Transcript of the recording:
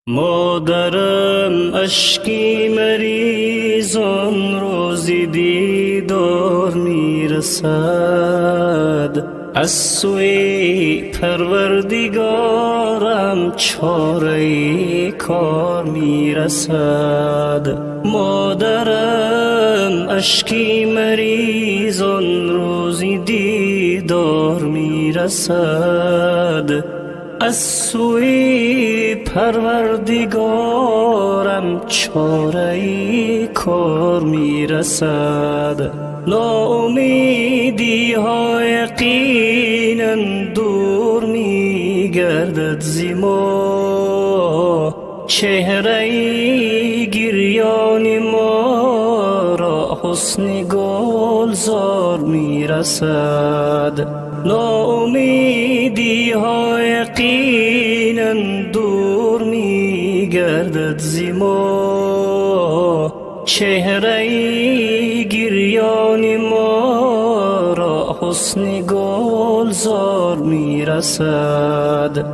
مادرم اشکی مریضان روزی دیدار میرسد، از سوی پروردگارم چاره کار میرسد. مادرم اشکی مریضان روزی دیدار میرسد، از سوی پروردگارم چاره کار میرسد. ناامیدی ها یقینا دور میگردد ز ما، چهره گریان ما را حسن گلزار میرسد. ناامیدی ها یقینا دور میگردد ز ما، چهره گریان ما را حسن گلزار میرسد.